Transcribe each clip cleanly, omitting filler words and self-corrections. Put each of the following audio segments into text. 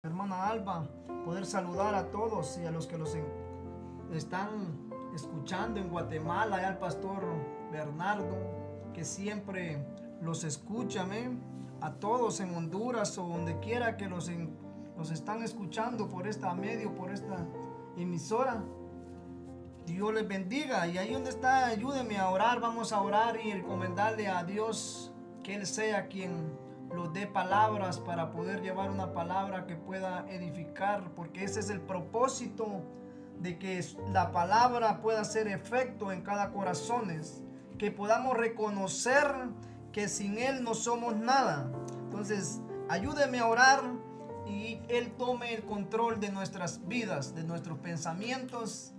hermana Alba, poder saludar a todos y a los que están escuchando en Guatemala, y al pastor Bernardo, que siempre los escucha, amén. A todos en Honduras o donde quiera que los están escuchando por esta medio, por esta emisora. Dios les bendiga. Y ahí donde está, ayúdenme a orar. Vamos a orar y encomendarle a Dios que Él sea quien los dé palabras para poder llevar una palabra que pueda edificar, porque ese es el propósito de que la palabra pueda hacer efecto en cada corazón, que podamos reconocer que sin Él no somos nada. Entonces, ayúdeme a orar y Él tome el control de nuestras vidas, de nuestros pensamientos,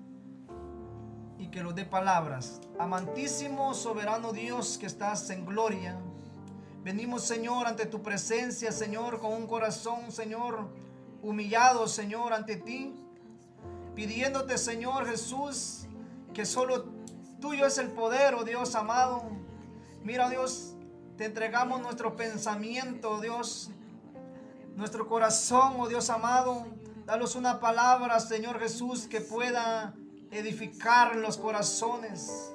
y que los dé palabras. Amantísimo, soberano Dios que estás en gloria, venimos, Señor, ante tu presencia, Señor, con un corazón, Señor, humillado, Señor, ante ti, pidiéndote, Señor Jesús, que solo tuyo es el poder, oh Dios amado. Mira, Dios, te entregamos nuestro pensamiento, Dios, nuestro corazón, oh Dios amado. Danos una palabra, Señor Jesús, que pueda edificar los corazones.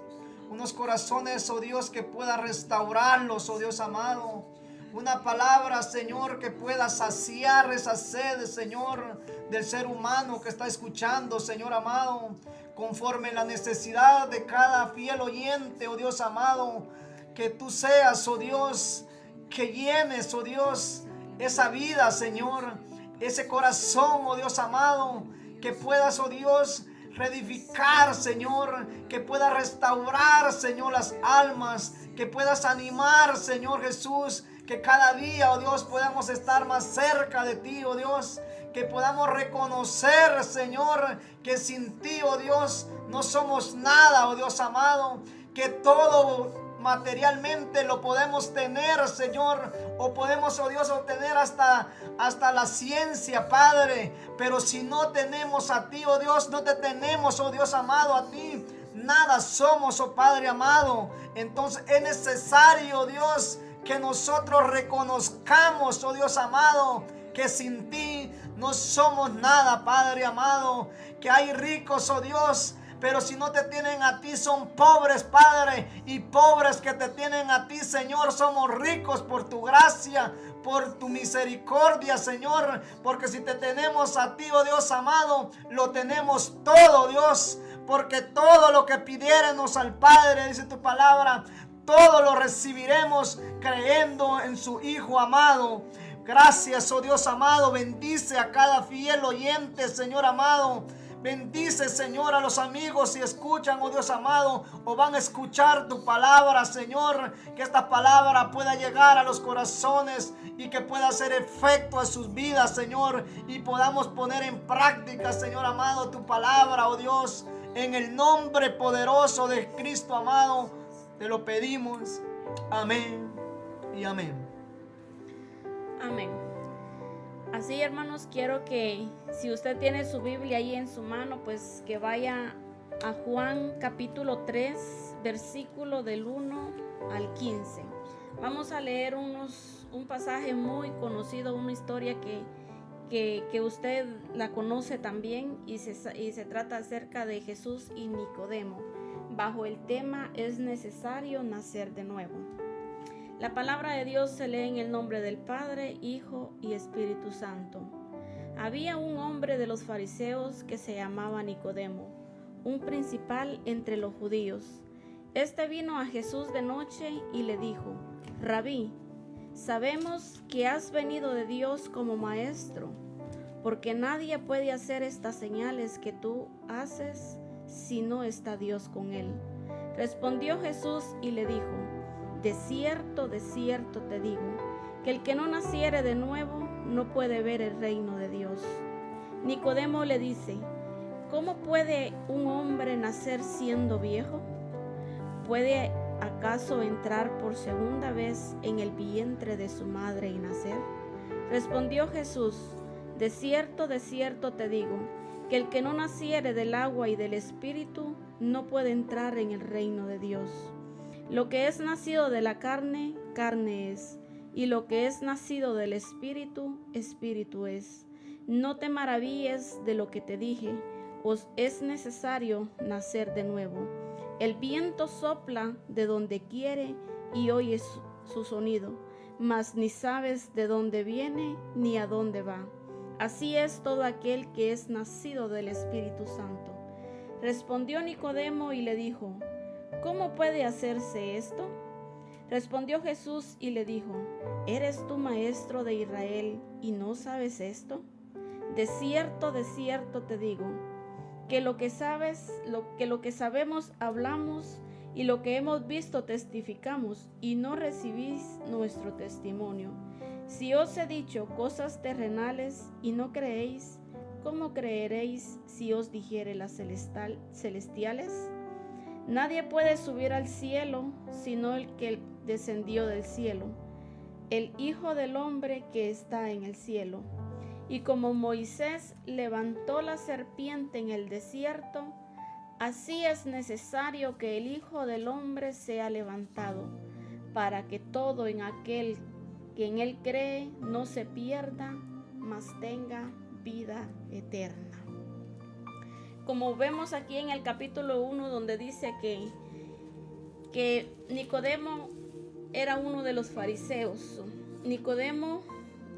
Unos corazones, oh Dios, que pueda restaurarlos, oh Dios amado. Una palabra, Señor, que pueda saciar esa sed, Señor, del ser humano que está escuchando, Señor amado, conforme la necesidad de cada fiel oyente, oh Dios amado. Que tú seas, oh Dios, que llenes, oh Dios, esa vida, Señor, ese corazón, oh Dios amado, que puedas, oh Dios, reedificar, Señor, que pueda restaurar, Señor, las almas, que puedas animar, Señor Jesús, que cada día, oh Dios, podamos estar más cerca de ti, oh Dios, que podamos reconocer, Señor, que sin ti, oh Dios, no somos nada, oh Dios amado, que todo materialmente lo podemos tener, Señor, o podemos, oh Dios, obtener hasta la ciencia, Padre, pero si no tenemos a ti, oh Dios, no te tenemos, oh Dios amado, a ti nada somos, oh Padre amado. Entonces es necesario, Dios, que nosotros reconozcamos, oh Dios amado, que sin ti no somos nada, Padre amado, que hay ricos, oh Dios, pero si no te tienen a ti son pobres, Padre, y pobres que te tienen a ti, Señor, somos ricos por tu gracia, por tu misericordia, Señor, porque si te tenemos a ti, oh Dios amado, lo tenemos todo, Dios, porque todo lo que pidiéramos al Padre, dice tu palabra, todo lo recibiremos creyendo en su Hijo amado. Gracias, oh Dios amado, bendice a cada fiel oyente, Señor amado. Bendice, Señor, a los amigos si escuchan, oh Dios amado, o van a escuchar tu palabra, Señor. Que esta palabra pueda llegar a los corazones y que pueda hacer efecto a sus vidas, Señor. Y podamos poner en práctica, Señor amado, tu palabra, oh Dios. En el nombre poderoso de Cristo amado, te lo pedimos. Amén y amén. Amén. Así, hermanos, quiero que si usted tiene su Biblia ahí en su mano, pues que vaya a Juan capítulo 3, versículo del 1 al 15. Vamos a leer un pasaje muy conocido, una historia que usted la conoce también, y se trata acerca de Jesús y Nicodemo, bajo el tema "Es necesario nacer de nuevo". La palabra de Dios se lee en el nombre del Padre, Hijo y Espíritu Santo. Había un hombre de los fariseos que se llamaba Nicodemo, un principal entre los judíos. Este vino a Jesús de noche y le dijo: Rabí, sabemos que has venido de Dios como maestro, porque nadie puede hacer estas señales que tú haces si no está Dios con él. Respondió Jesús y le dijo: de cierto te digo, que el que no naciere de nuevo no puede ver el reino de Dios. Nicodemo le dice: ¿cómo puede un hombre nacer siendo viejo? ¿Puede acaso entrar por segunda vez en el vientre de su madre y nacer? Respondió Jesús: de cierto te digo, que el que no naciere del agua y del Espíritu no puede entrar en el reino de Dios. Lo que es nacido de la carne, carne es, y lo que es nacido del Espíritu, Espíritu es. No te maravilles de lo que te dije, os es necesario nacer de nuevo. El viento sopla de donde quiere y oyes su sonido, mas ni sabes de dónde viene ni a dónde va. Así es todo aquel que es nacido del Espíritu Santo. Respondió Nicodemo y le dijo: ¿Cómo puede hacerse esto? Respondió Jesús y le dijo: ¿Eres tú maestro de Israel y no sabes esto? De cierto te digo, que lo que sabemos hablamos, y lo que hemos visto testificamos, y no recibís nuestro testimonio. Si os he dicho cosas terrenales y no creéis, ¿cómo creeréis si os dijere las celestiales? Nadie puede subir al cielo sino el que descendió del cielo, el Hijo del Hombre que está en el cielo. Y como Moisés levantó la serpiente en el desierto, así es necesario que el Hijo del Hombre sea levantado, para que todo en aquel que en él cree no se pierda, mas tenga vida eterna. Como vemos aquí en el capítulo 1, donde dice que Nicodemo era uno de los fariseos. Nicodemo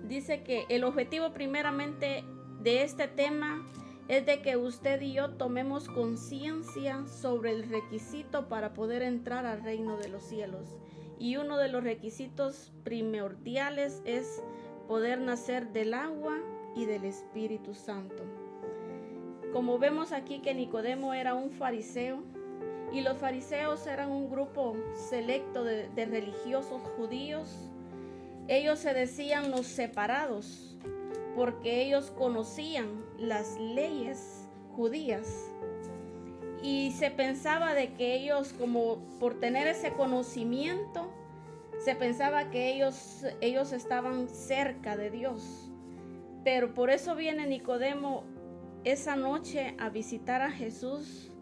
dice que el objetivo primeramente de este tema es de que usted y yo tomemos conciencia sobre el requisito para poder entrar al reino de los cielos. Y uno de los requisitos primordiales es poder nacer del agua y del Espíritu Santo. Como vemos aquí que Nicodemo era un fariseo, y los fariseos eran un grupo selecto de religiosos judíos. Ellos se decían los separados, porque ellos conocían las leyes judías. Y se pensaba de que ellos, como por tener ese conocimiento, se pensaba que ellos estaban cerca de Dios. Pero por eso viene Nicodemo esa noche a visitar a Jesús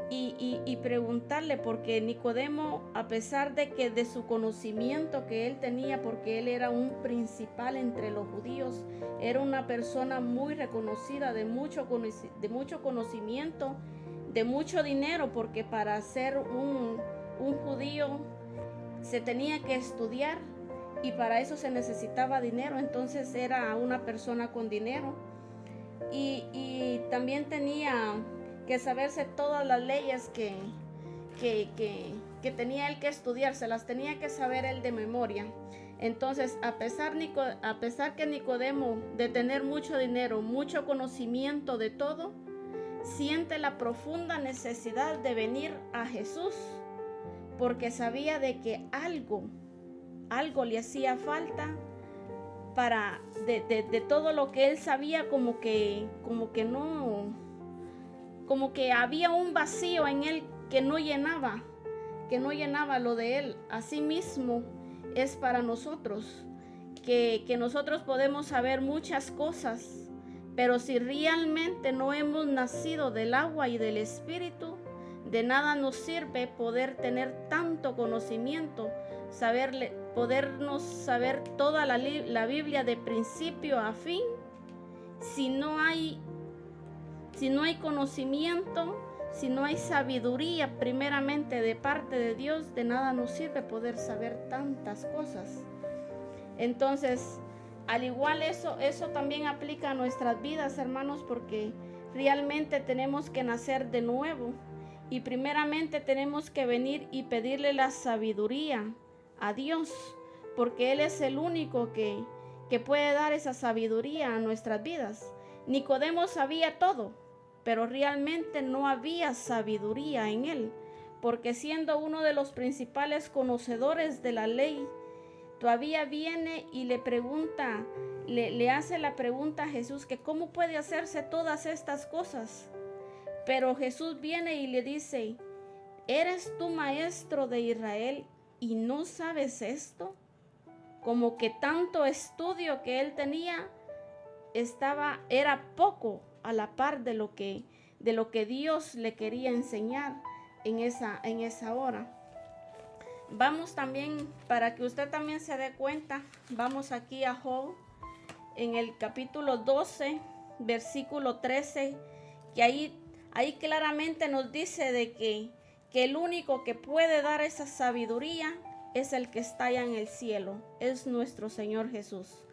y preguntarle, porque Nicodemo, a pesar de su conocimiento que él tenía, porque él era un principal entre los judíos, era una persona muy reconocida, de mucho conocimiento, de mucho dinero, porque para ser un judío se tenía que estudiar y para eso se necesitaba dinero. Entonces era una persona con dinero y también tenía que saberse todas las leyes que tenía él que estudiar, se las tenía que saber él de memoria. Entonces, a pesar que Nicodemo, de tener mucho dinero, mucho conocimiento de todo, siente la profunda necesidad de venir a Jesús, porque sabía de que algo le hacía falta para de todo lo que él sabía, como que había un vacío en él que no llenaba lo de él. Asimismo es para nosotros, que nosotros podemos saber muchas cosas, pero si realmente no hemos nacido del agua y del Espíritu, de nada nos sirve poder tener tanto conocimiento, podernos saber toda la Biblia de principio a fin, si no hay conocimiento, si no hay sabiduría primeramente de parte de Dios, de nada nos sirve poder saber tantas cosas. Entonces, al igual eso también aplica a nuestras vidas, hermanos, porque realmente tenemos que nacer de nuevo y primeramente tenemos que venir y pedirle la sabiduría a Dios, porque Él es el único que puede dar esa sabiduría a nuestras vidas. Nicodemo sabía todo, pero realmente no había sabiduría en él, porque siendo uno de los principales conocedores de la ley, todavía viene y le pregunta, le hace la pregunta a Jesús, que cómo puede hacerse todas estas cosas. Pero Jesús viene y le dice: ¿eres tú maestro de Israel y no sabes esto? Como que tanto estudio que él tenía era poco a la par de lo que Dios le quería enseñar en esa hora. Vamos también, para que usted también se dé cuenta, vamos aquí a Job, en el capítulo 12, versículo 13, que ahí claramente nos dice de que el único que puede dar esa sabiduría es el que está allá en el cielo, es nuestro Señor Jesús.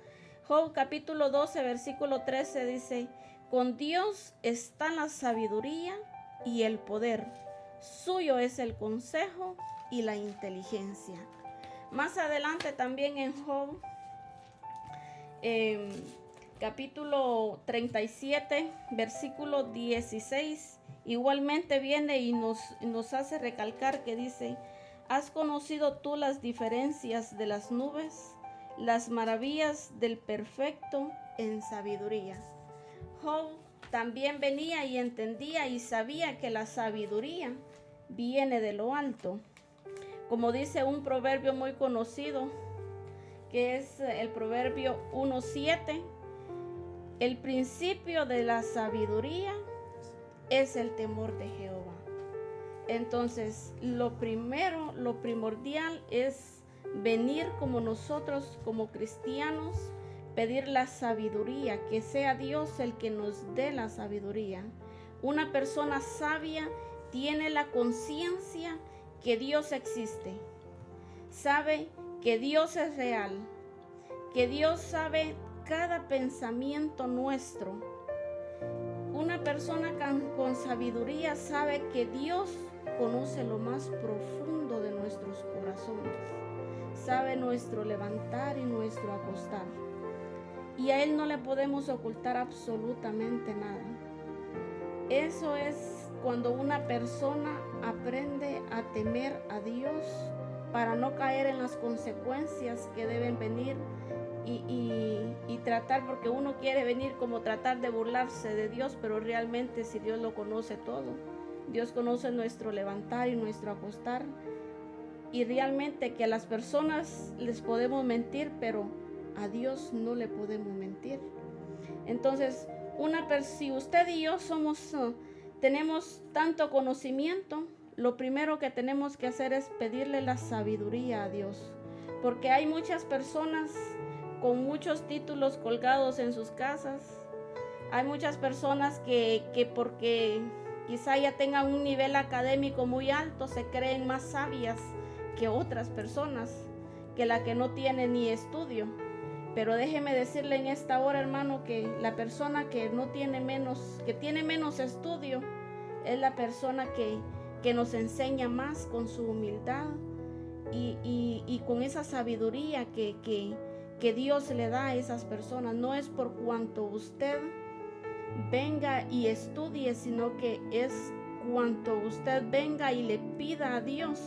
Job capítulo 12, versículo 13 dice: con Dios está la sabiduría y el poder, suyo es el consejo y la inteligencia. Más adelante también en Job, capítulo 37, versículo 16, igualmente viene y nos hace recalcar que dice: ¿has conocido tú las diferencias de las nubes, las maravillas del perfecto en sabiduría? Job también venía y entendía y sabía que la sabiduría viene de lo alto. Como dice un proverbio muy conocido, que es el proverbio 1:7, el principio de la sabiduría es el temor de Jehová. Entonces, lo primordial es venir como nosotros, como cristianos, pedir la sabiduría, que sea Dios el que nos dé la sabiduría. Una persona sabia tiene la conciencia que Dios existe, sabe que Dios es real, que Dios sabe cada pensamiento nuestro. Una persona con sabiduría sabe que Dios conoce lo más profundo de nuestros corazones, sabe nuestro levantar y nuestro acostar, y a Él no le podemos ocultar absolutamente nada. Eso es cuando una persona aprende a temer a Dios para no caer en las consecuencias que deben venir y tratar, porque uno quiere venir como tratar de burlarse de Dios, pero realmente si Dios lo conoce todo, Dios conoce nuestro levantar y nuestro acostar, y realmente que a las personas les podemos mentir, pero a Dios no le podemos mentir. Entonces, si usted y yo tenemos tanto conocimiento, lo primero que tenemos que hacer es pedirle la sabiduría a Dios, porque hay muchas personas con muchos títulos colgados en sus casas. Hay muchas personas que porque quizá ya tengan un nivel académico muy alto, se creen más sabias que otras personas, que la que no tiene ni estudio. Pero déjeme decirle en esta hora, hermano, que la persona que tiene menos estudio es la persona que nos enseña más con su humildad y con esa sabiduría que Dios le da a esas personas. No es por cuanto usted venga y estudie, sino que es cuanto usted venga y le pida a Dios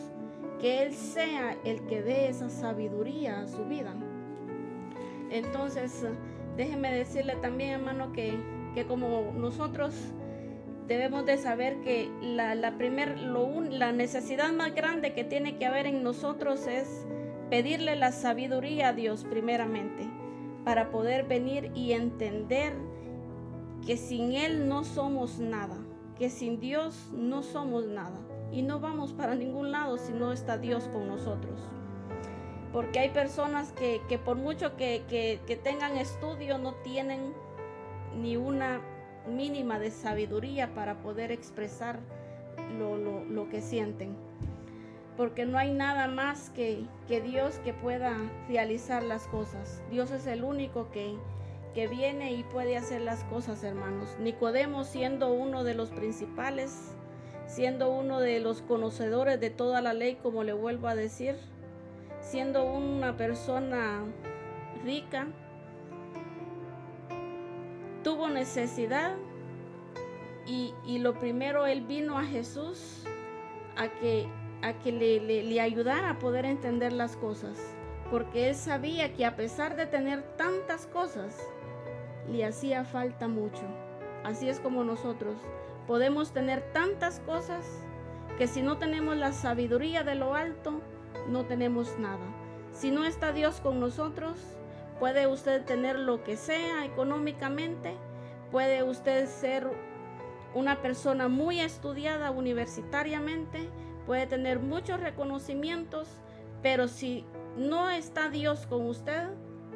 que Él sea el que dé esa sabiduría a su vida. Entonces, déjeme decirle también, hermano, que como nosotros debemos de saber que la necesidad más grande que tiene que haber en nosotros es pedirle la sabiduría a Dios primeramente, para poder venir y entender que sin Él no somos nada, que sin Dios no somos nada, y no vamos para ningún lado si no está Dios con nosotros. Porque hay personas que por mucho que tengan estudio, no tienen ni una mínima de sabiduría para poder expresar lo que sienten. Porque no hay nada más que Dios que pueda realizar las cosas. Dios es el único que viene y puede hacer las cosas, hermanos. Nicodemo, siendo uno de los principales, siendo uno de los conocedores de toda la ley, como le vuelvo a decir, siendo una persona rica, tuvo necesidad y lo primero, él vino a Jesús a que le ayudara a poder entender las cosas, porque él sabía que a pesar de tener tantas cosas, le hacía falta mucho. Así es como nosotros podemos tener tantas cosas que si no tenemos la sabiduría de lo alto, no tenemos nada. Si no está Dios con nosotros, puede usted tener lo que sea económicamente, puede usted ser una persona muy estudiada universitariamente, puede tener muchos reconocimientos, pero si no está Dios con usted,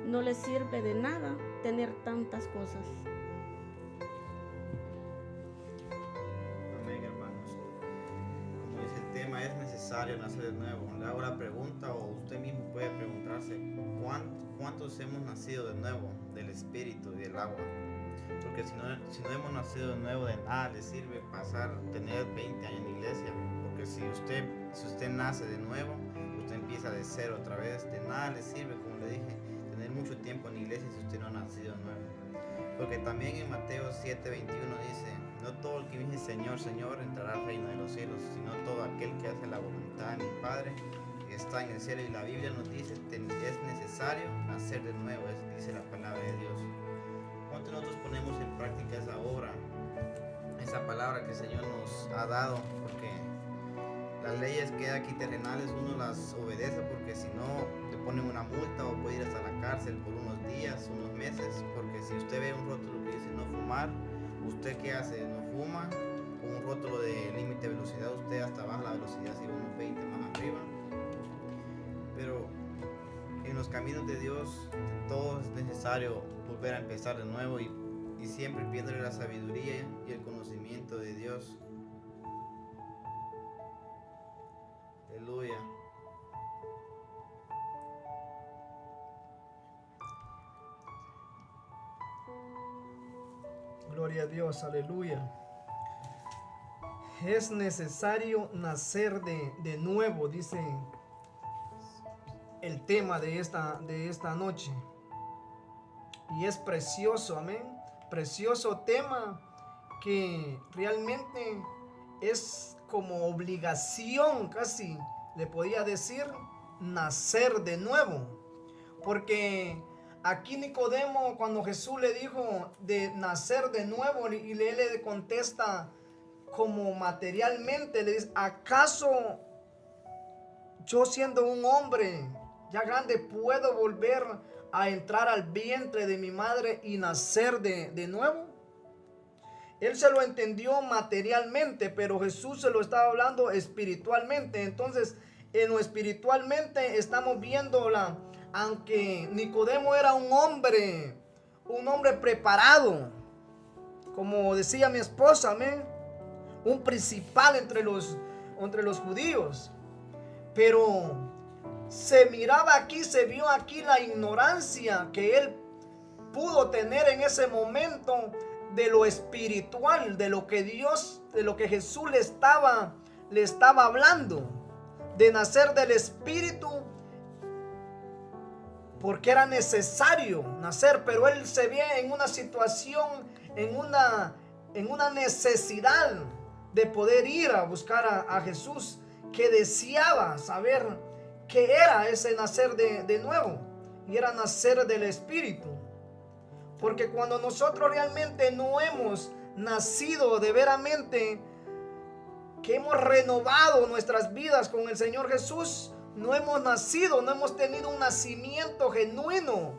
no le sirve de nada tener tantas cosas. Amén, hermanos. Como dice el tema, es necesario nacer de nuevo. Le hago la pregunta, o usted mismo puede preguntarse, ¿cuántos hemos nacido de nuevo del Espíritu y del agua? Porque si no hemos nacido de nuevo, de nada le sirve tener 20 años en la iglesia. Porque si usted nace de nuevo, usted empieza de cero otra vez. De nada le sirve, como le dije, tener mucho tiempo en la iglesia si usted no ha nacido de nuevo. Porque también en Mateo 7:21 dice, no todo el que dice Señor, Señor entrará al reino de los cielos, sino todo aquel que hace la voluntad de mi Padre que está en el cielo. Y la Biblia nos dice, es necesario nacer de nuevo, dice la palabra de Dios. ¿Cuánto nosotros ponemos en práctica esa obra, esa palabra que el Señor nos ha dado? Porque las leyes que hay aquí terrenales uno las obedece, porque si no le ponen una multa o puede ir hasta la cárcel por unos días, unos meses. Porque si usted ve un rótulo que dice no fumar, ¿usted qué hace? No fuma. Con un rótulo de límite de velocidad, usted hasta baja la velocidad, si va unos 20 más arriba. Pero en los caminos de Dios todo es necesario volver a empezar de nuevo y siempre pidiéndole la sabiduría y el conocimiento de Dios. Aleluya. Gloria a Dios, aleluya. Es necesario nacer de nuevo, dice el tema de esta noche. Y es precioso, amén. Precioso tema que realmente es como obligación, casi le podía decir, nacer de nuevo. Porque aquí Nicodemo, cuando Jesús le dijo de nacer de nuevo, y él le contesta como materialmente, le dice, ¿acaso yo siendo un hombre ya grande puedo volver a entrar al vientre de mi madre y nacer de nuevo? Él se lo entendió materialmente, pero Jesús se lo estaba hablando espiritualmente. Entonces, en lo espiritualmente estamos viéndola, aunque Nicodemo era un hombre preparado, como decía mi esposa, amén, un principal entre los judíos, pero se vio aquí la ignorancia que él pudo tener en ese momento de lo espiritual, de lo que Jesús le estaba hablando, de nacer del Espíritu, porque era necesario nacer, pero él se ve en una situación, en una necesidad de poder ir a buscar a Jesús, que deseaba saber qué era ese nacer de nuevo, y era nacer del Espíritu. Porque cuando nosotros realmente no hemos nacido de veramente, que hemos renovado nuestras vidas con el Señor Jesús, no hemos nacido, no hemos tenido un nacimiento genuino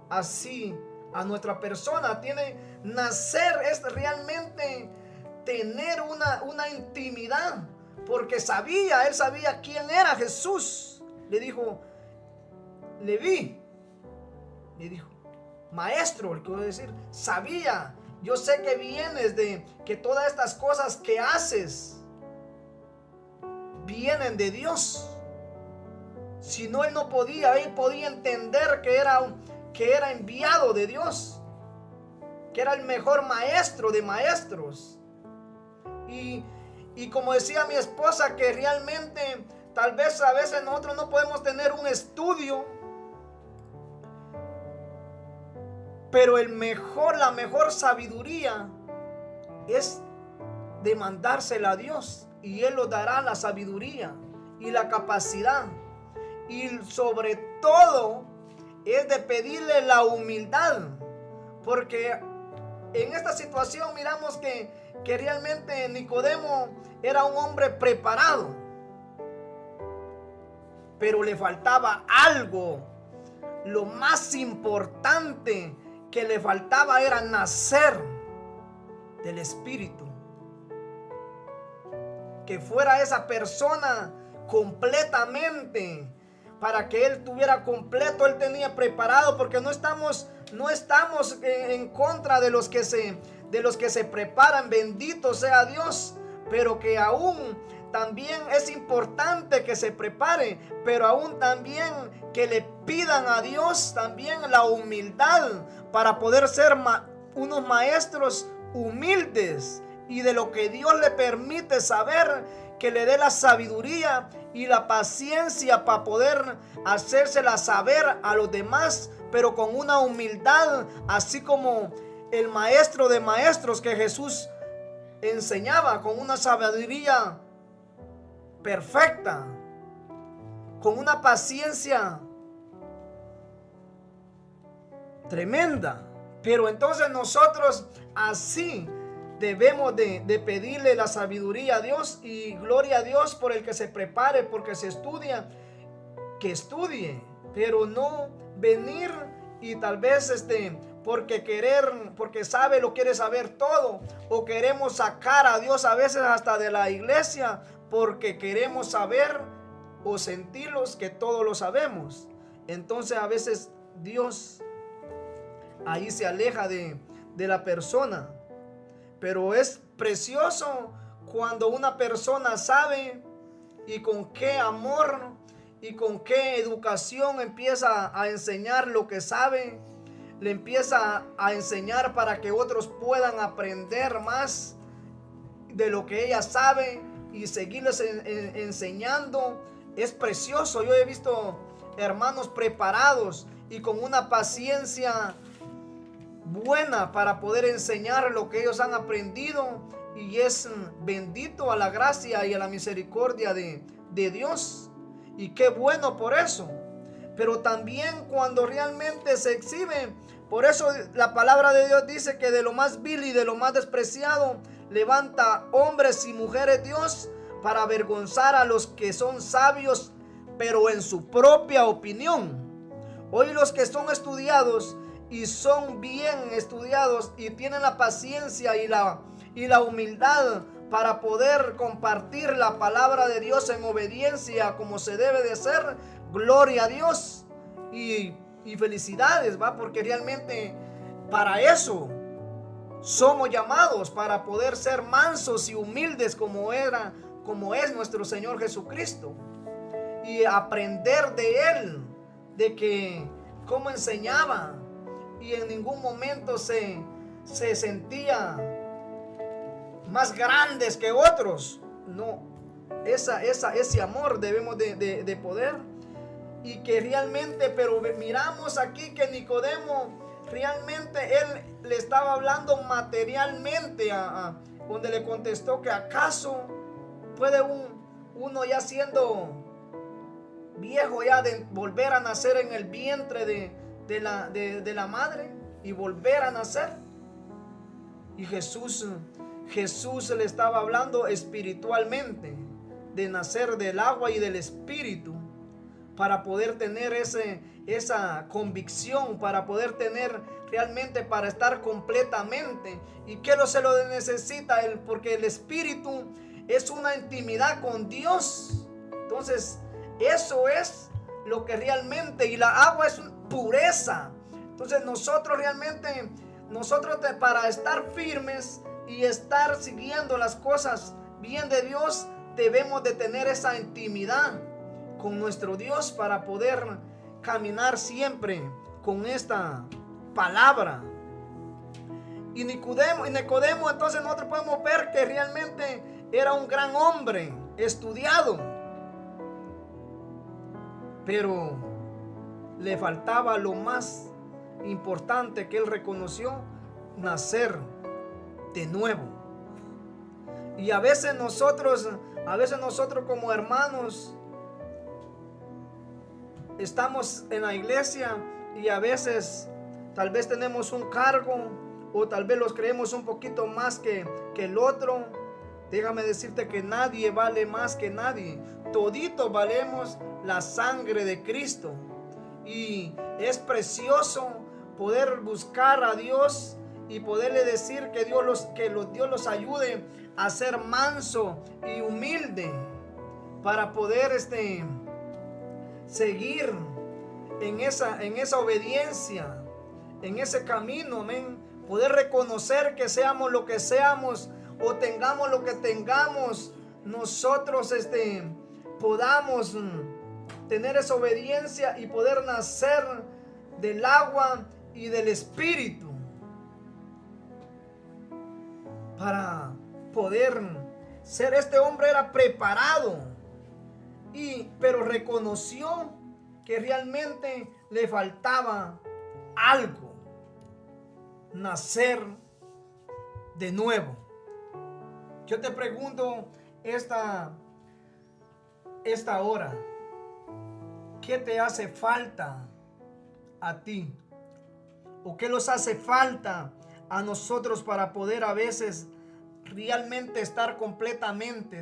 así a nuestra persona. Nacer es realmente tener una intimidad, porque él sabía quién era Jesús. Le dijo, Leví, le dijo, maestro, el que voy a decir, sabía, yo sé que vienes de que todas estas cosas que haces vienen de Dios. Si no, él podía entender que era enviado de Dios, que era el mejor maestro de maestros. Y como decía mi esposa, que realmente tal vez a veces nosotros no podemos tener un estudio, pero la mejor sabiduría es demandársela a Dios, y Él nos dará la sabiduría y la capacidad. Y sobre todo es de pedirle la humildad, porque en esta situación miramos que realmente Nicodemo era un hombre preparado, pero le faltaba algo. Lo más importante que le faltaba era nacer del Espíritu, que fuera esa persona completamente, para que él tuviera completo, él tenía preparado, porque no estamos en contra de los que se preparan, bendito sea Dios, pero que aún también es importante que se prepare, pero aún también que le pidan a Dios también la humildad para poder ser unos maestros humildes, y de lo que Dios le permite saber, que le dé la sabiduría y la paciencia para poder hacérsela saber a los demás, pero con una humildad, así como el maestro de maestros que Jesús enseñaba, con una sabiduría perfecta, con una paciencia tremenda. Pero entonces nosotros así debemos de pedirle la sabiduría a Dios, y gloria a Dios por el que se prepare, porque se estudia, que estudie, pero no venir y tal vez porque sabe, lo quiere saber todo, o queremos sacar a Dios a veces hasta de la iglesia porque queremos saber o sentirlos que todo lo sabemos. Entonces a veces Dios ahí se aleja de la persona. Pero es precioso cuando una persona sabe, y con qué amor y con qué educación empieza a enseñar lo que sabe, le empieza a enseñar para que otros puedan aprender más de lo que ella sabe y seguirles enseñando. Es precioso. Yo he visto hermanos preparados y con una paciencia buena para poder enseñar lo que ellos han aprendido, y es bendito a la gracia y a la misericordia de Dios, y qué bueno por eso. Pero también cuando realmente se exhibe, por eso la palabra de Dios dice que de lo más vil y de lo más despreciado levanta hombres y mujeres Dios para avergonzar a los que son sabios, pero en su propia opinión. Hoy los que son estudiados y son bien estudiados y tienen la paciencia y la humildad para poder compartir la palabra de Dios en obediencia como se debe de hacer, gloria a Dios y felicidades, ¿va? Porque realmente para eso somos llamados, para poder ser mansos y humildes como es nuestro Señor Jesucristo, y aprender de Él, de que cómo enseñaba, y en ningún momento se sentía más grandes que otros. No, ese amor debemos de poder, y que realmente, pero miramos aquí que Nicodemo realmente él le estaba hablando materialmente donde le contestó que acaso puede uno ya siendo viejo ya de volver a nacer en el vientre de la madre y volver a nacer. Y Jesús le estaba hablando espiritualmente, de nacer del agua y del espíritu, para poder tener esa convicción, para poder tener realmente, para estar completamente. ¿Y qué se lo necesita? Porque el espíritu es una intimidad con Dios. Entonces eso es lo que realmente, y la agua es pureza. Entonces nosotros realmente, para estar firmes y estar siguiendo las cosas bien de Dios, debemos de tener esa intimidad con nuestro Dios para poder caminar siempre con esta palabra. Y Nicodemo, entonces nosotros podemos ver que realmente era un gran hombre, estudiado, pero le faltaba lo más importante que él reconoció: nacer de nuevo. Y a veces nosotros como hermanos estamos en la iglesia y a veces tal vez tenemos un cargo, o tal vez los creemos un poquito más que el otro. Déjame decirte que nadie vale más que nadie. Toditos valemos la sangre de Cristo. Y es precioso poder buscar a Dios y poderle decir que Dios los ayude a ser manso y humilde, para poder seguir en esa obediencia, en ese camino, amén. Poder reconocer que seamos lo que seamos o tengamos lo que tengamos, nosotros podamos tener esa obediencia y poder nacer del agua y del Espíritu para poder ser. Este hombre era preparado, pero reconoció que realmente le faltaba algo: nacer de nuevo. Yo te pregunto esta hora, ¿qué te hace falta a ti? ¿O qué nos hace falta a nosotros para poder a veces realmente estar completamente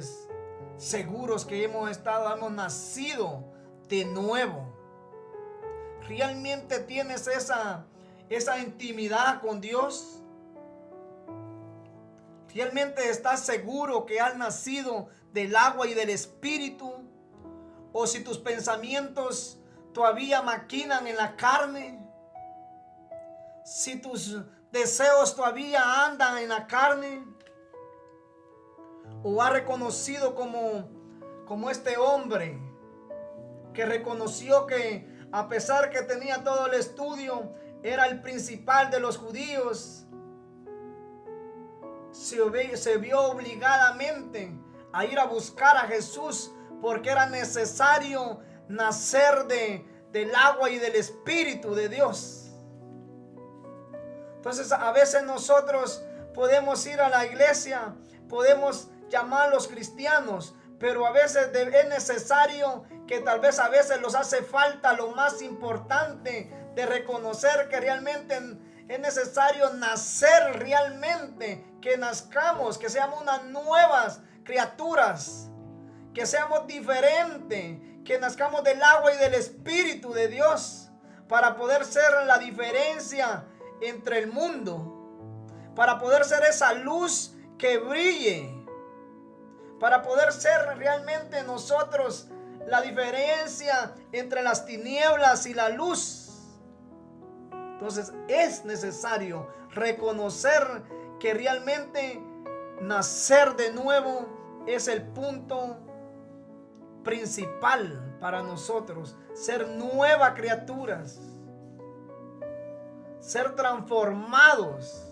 seguros que hemos nacido de nuevo? ¿Realmente tienes esa intimidad con Dios? ¿Realmente estás seguro que has nacido del agua y del Espíritu? ¿O si tus pensamientos todavía maquinan en la carne? Si tus deseos todavía andan en la carne. ¿O has reconocido como este hombre que reconoció que a pesar que tenía todo el estudio, era el principal de los judíos? Se vio obligadamente a ir a buscar a Jesús porque era necesario nacer del agua y del Espíritu de Dios. Entonces a veces nosotros podemos ir a la iglesia, podemos llamarlos cristianos, pero a veces es necesario que tal vez a veces nos hace falta lo más importante de reconocer que realmente es necesario nacer realmente, que nazcamos, que seamos unas nuevas criaturas, que seamos diferentes, que nazcamos del agua y del Espíritu de Dios para poder ser la diferencia entre el mundo, para poder ser esa luz que brille, para poder ser realmente nosotros la diferencia entre las tinieblas y la luz. Entonces es necesario reconocer que realmente nacer de nuevo es el punto principal para nosotros. Ser nuevas criaturas, ser transformados.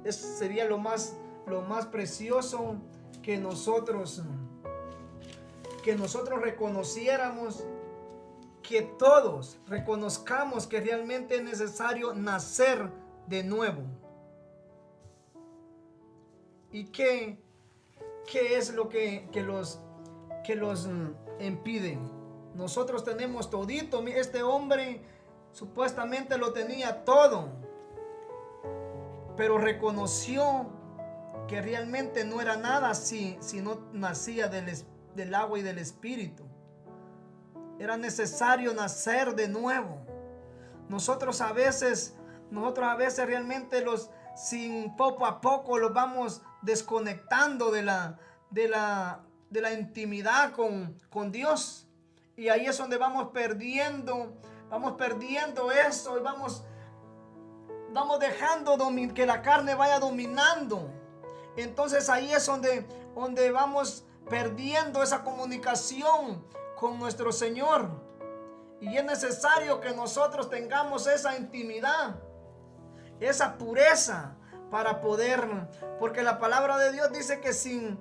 Eso sería lo más precioso que nosotros reconociéramos, que todos reconozcamos que realmente es necesario nacer de nuevo. ¿Y qué es lo que los impide? Nosotros tenemos todito. Este hombre supuestamente lo tenía todo, pero reconoció que realmente no era nada si no nacía del agua y del Espíritu. Era necesario nacer de nuevo. Nosotros a veces realmente poco a poco los vamos desconectando de la intimidad con Dios. Y ahí es donde vamos perdiendo eso y vamos dejando que la carne vaya dominando. Entonces ahí es donde vamos perdiendo esa comunicación con nuestro Señor. Y es necesario que nosotros tengamos esa intimidad, esa pureza para poder, porque la palabra de Dios dice que sin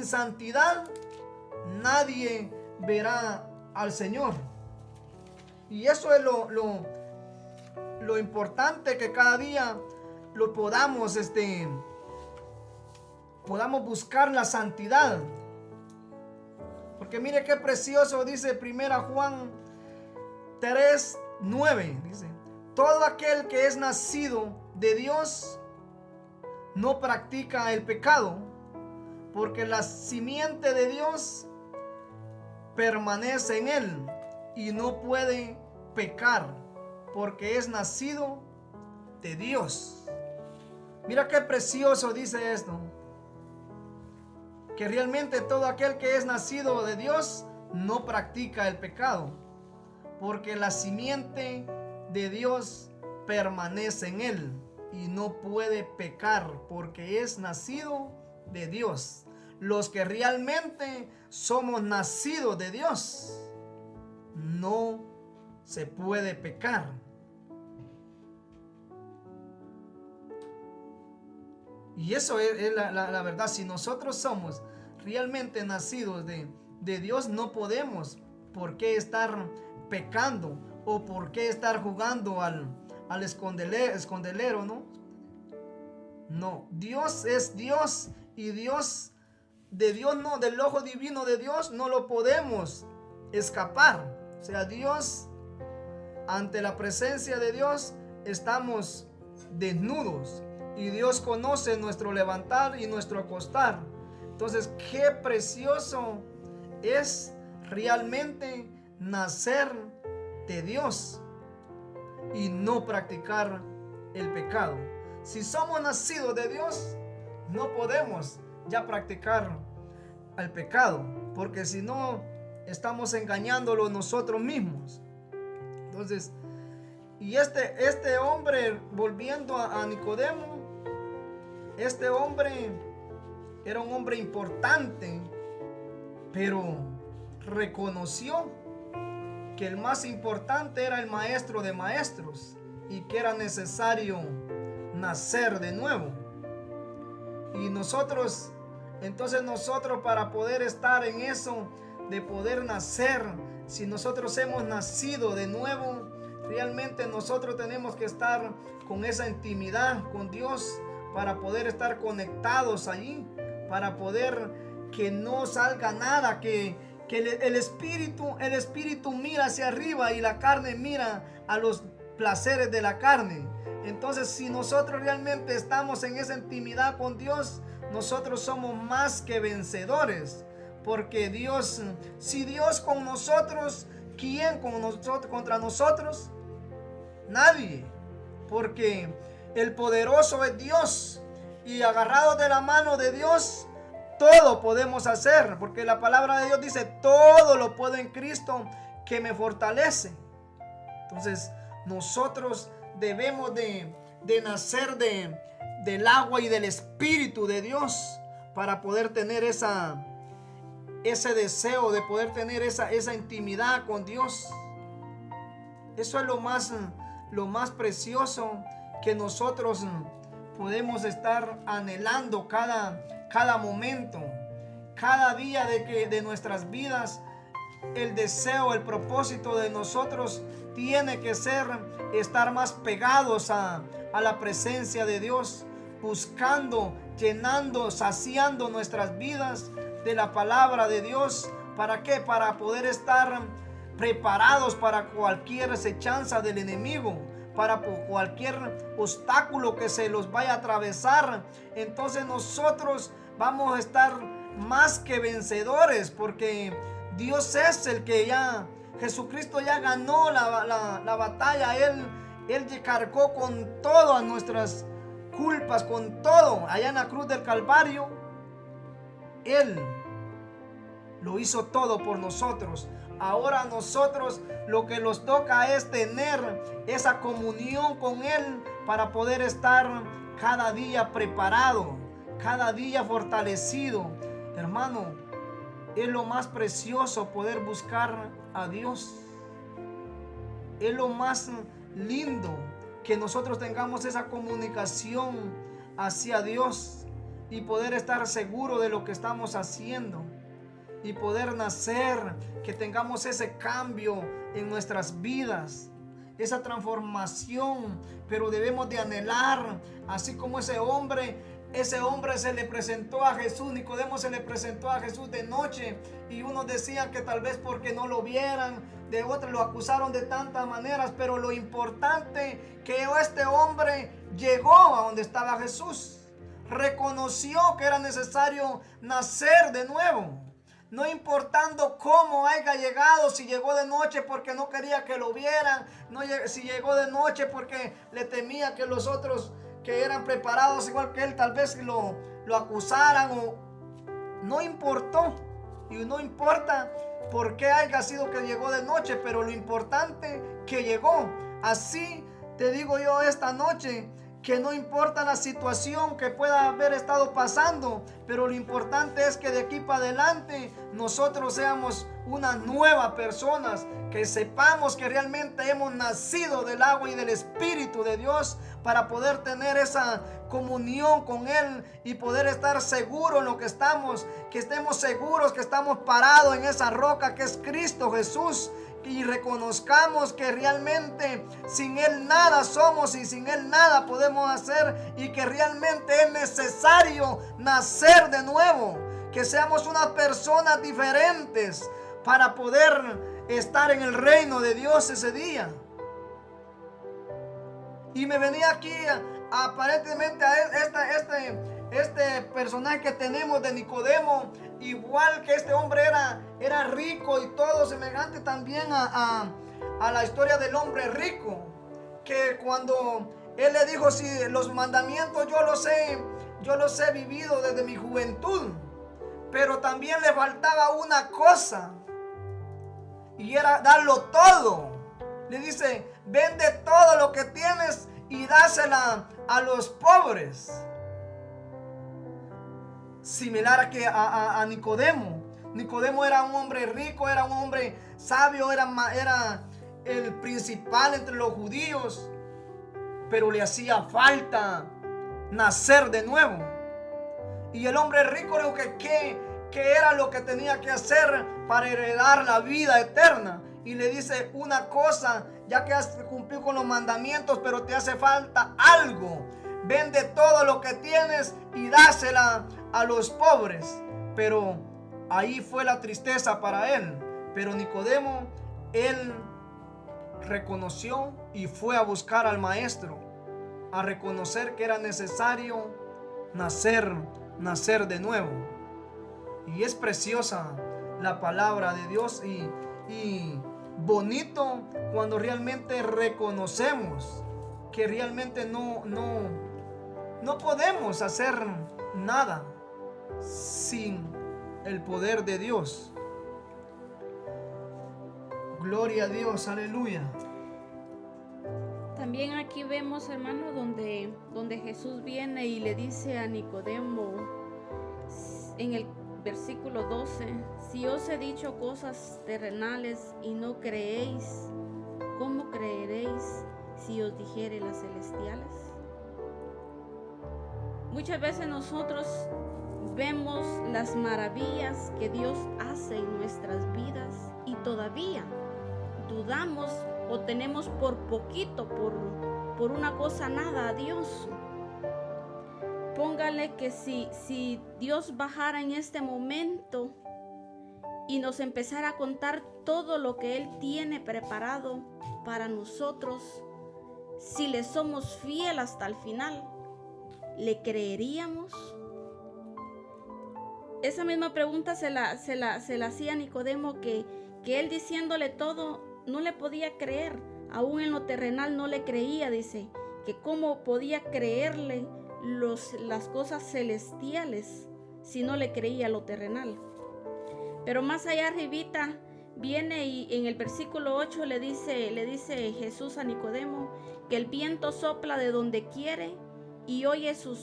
santidad nadie verá al Señor. Y eso es lo importante, que cada día lo podamos buscar la santidad. Porque mire qué precioso dice 1 Juan 3:9, dice: todo aquel que es nacido de Dios no practica el pecado, porque la simiente de Dios permanece en él y no puede pecar, porque es nacido de Dios. Mira qué precioso dice esto, que realmente todo aquel que es nacido de Dios no practica el pecado, porque la simiente de Dios permanece en él y no puede pecar porque es nacido de Dios. Los que realmente somos nacidos de Dios, no se puede pecar. Y eso es la verdad. Si nosotros somos realmente nacidos de Dios, no podemos por qué estar pecando o por qué estar jugando al escondelero, ¿no? No, Dios es Dios y Dios, de Dios no, del ojo divino de Dios no lo podemos escapar. O sea, Dios, ante la presencia de Dios estamos desnudos y Dios conoce nuestro levantar y nuestro acostar. Entonces, qué precioso es realmente nacer de Dios y no practicar el pecado. Si somos nacidos de Dios, no podemos ya practicar el pecado, porque si no, estamos engañándolo nosotros mismos. Entonces, y este hombre, volviendo a Nicodemo, este hombre era un hombre importante, pero reconoció que el más importante era el maestro de maestros y que era necesario nacer de nuevo. Y nosotros, entonces nosotros, para poder estar en eso de poder nacer, si nosotros hemos nacido de nuevo, realmente nosotros tenemos que estar con esa intimidad con Dios para poder estar conectados allí, para poder que no salga nada, que el espíritu mira hacia arriba y la carne mira a los placeres de la carne. Entonces, si nosotros realmente estamos en esa intimidad con Dios, nosotros somos más que vencedores, porque Dios, si Dios con nosotros, ¿quién contra nosotros? Nadie, porque el poderoso es Dios y agarrados de la mano de Dios, todo podemos hacer, porque la palabra de Dios dice: todo lo puedo en Cristo que me fortalece. Entonces, nosotros debemos de nacer del agua y del Espíritu de Dios para poder tener ese deseo de poder tener esa intimidad con Dios. Eso es lo más precioso que nosotros podemos estar anhelando cada momento, cada día de nuestras vidas. El deseo, el propósito de nosotros tiene que ser estar más pegados a la presencia de Dios, buscando, llenando, saciando nuestras vidas de la palabra de Dios. ¿Para qué? Para poder estar preparados para cualquier acechanza del enemigo, para cualquier obstáculo que se los vaya a atravesar. Entonces nosotros vamos a estar más que vencedores, porque Dios es el que Jesucristo ya ganó la batalla. Él cargó con todas nuestras culpas, con todo, allá en la cruz del Calvario. Él lo hizo todo por nosotros. Ahora a nosotros lo que nos toca es tener esa comunión con Él para poder estar cada día preparado, cada día fortalecido. Hermano, es lo más precioso poder buscar a Dios. Es lo más lindo que nosotros tengamos esa comunicación hacia Dios y poder estar seguro de lo que estamos haciendo y poder nacer, que tengamos ese cambio en nuestras vidas, esa transformación. Pero debemos de anhelar, así como ese hombre se le presentó a Jesús, Nicodemo se le presentó a Jesús de noche, y unos decían que tal vez porque no lo vieran, de otros lo acusaron de tantas maneras, pero lo importante que este hombre llegó a donde estaba Jesús, reconoció que era necesario nacer de nuevo, no importando cómo haya llegado, si llegó de noche porque no quería que lo vieran, si llegó de noche porque le temía que los otros que eran preparados igual que él tal vez lo acusaran, o no importó. Y no importa por qué haya sido que llegó de noche, pero lo importante que llegó. Así te digo yo esta noche, que no importa la situación que pueda haber estado pasando, pero lo importante es que de aquí para adelante nosotros seamos unas nuevas personas, que sepamos que realmente hemos nacido del agua y del Espíritu de Dios para poder tener esa comunión con Él y poder estar seguros en lo que estamos, que estemos seguros que estamos parados en esa roca que es Cristo Jesús. Y reconozcamos que realmente sin Él nada somos y sin Él nada podemos hacer, y que realmente es necesario nacer de nuevo, que seamos unas personas diferentes para poder estar en el reino de Dios ese día. Y me venía aquí aparentemente a este personaje que tenemos de Nicodemo. Igual que este hombre era rico y todo, semejante también a la historia del hombre rico, que cuando él le dijo, si los mandamientos yo los he vivido desde mi juventud, pero también le faltaba una cosa, y era darlo todo. Le dice, vende todo lo que tienes y dásela a los pobres. Similar a Nicodemo. Nicodemo era un hombre rico, era un hombre sabio, era el principal entre los judíos, pero le hacía falta nacer de nuevo. Y el hombre rico le dijo que era lo que tenía que hacer para heredar la vida eterna. Y le dice, una cosa, ya que has cumplido con los mandamientos, pero te hace falta algo. Vende todo lo que tienes y dásela a los pobres. Pero ahí fue la tristeza para él. Pero Nicodemo, él reconoció y fue a buscar al maestro, a reconocer que era necesario nacer de nuevo. Y es preciosa la palabra de Dios y bonito cuando realmente reconocemos que realmente no podemos hacer nada sin el poder de Dios. Gloria a Dios, aleluya. También aquí vemos, hermano, donde Jesús viene y le dice a Nicodemo en el versículo 12: si os he dicho cosas terrenales y no creéis, ¿cómo creeréis si os dijere las celestiales? Muchas veces nosotros vemos las maravillas que Dios hace en nuestras vidas y todavía dudamos o tenemos por poquito, por una cosa, nada a Dios. Póngale que si Dios bajara en este momento y nos empezara a contar todo lo que Él tiene preparado para nosotros, si le somos fiel hasta el final, ¿le creeríamos? Esa misma pregunta se la hacía a Nicodemo, que él diciéndole todo no le podía creer, aún en lo terrenal no le creía. Dice que cómo podía creerle las cosas celestiales si no le creía lo terrenal. Pero más allá arribita viene y en el versículo 8 le dice Jesús a Nicodemo que el viento sopla de donde quiere y oye su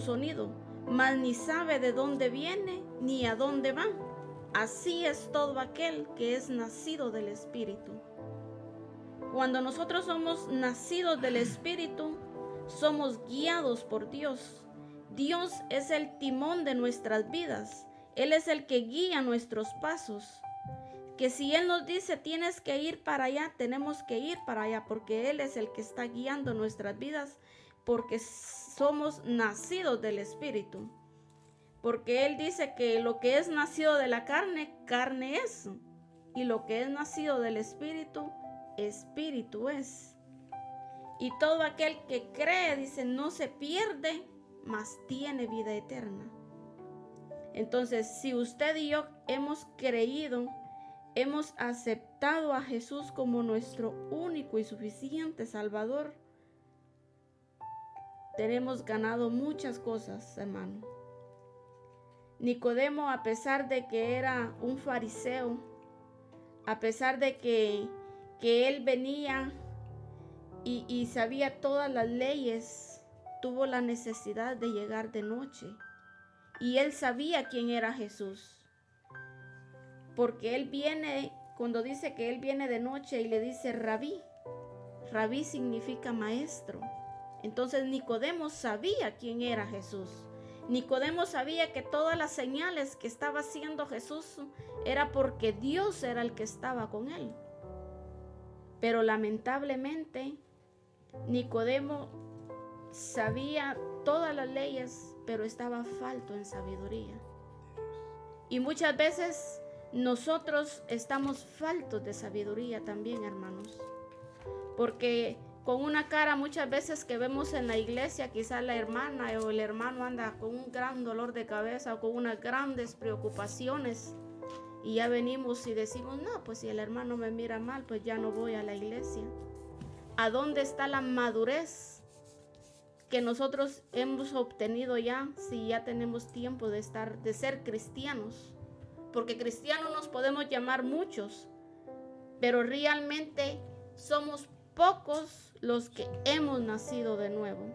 sonido, mas ni sabe de dónde viene ni a dónde va. Así es todo aquel que es nacido del Espíritu. Cuando nosotros somos nacidos del Espíritu, somos guiados por Dios. Dios es el timón de nuestras vidas. Él es el que guía nuestros pasos. Que si Él nos dice tienes que ir para allá, tenemos que ir para allá, porque Él es el que está guiando nuestras vidas, porque somos nacidos del Espíritu. Porque Él dice que lo que es nacido de la carne, carne es. Y lo que es nacido del Espíritu, Espíritu es. Y todo aquel que cree, dice, no se pierde, mas tiene vida eterna. Entonces, si usted y yo hemos creído, hemos aceptado a Jesús como nuestro único y suficiente Salvador, tenemos ganado muchas cosas, hermano. Nicodemo, a pesar de que era un fariseo, a pesar de que él venía y sabía todas las leyes, tuvo la necesidad de llegar de noche. Y él sabía quién era Jesús. Porque él viene, cuando dice que él viene de noche y le dice Rabí. Rabí significa maestro. Entonces Nicodemo sabía quién era Jesús. Nicodemo sabía que todas las señales que estaba haciendo Jesús era porque Dios era el que estaba con él. Pero lamentablemente Nicodemo sabía todas las leyes, pero estaba falto en sabiduría. Y muchas veces nosotros estamos faltos de sabiduría también, hermanos. Porque con una cara muchas veces que vemos en la iglesia, quizás la hermana o el hermano anda con un gran dolor de cabeza o con unas grandes preocupaciones. Y ya venimos y decimos, no, pues si el hermano me mira mal, pues ya no voy a la iglesia. ¿A dónde está la madurez que nosotros hemos obtenido ya, si ya tenemos tiempo de ser cristianos? Porque cristianos nos podemos llamar muchos, pero realmente somos pocos los que hemos nacido de nuevo.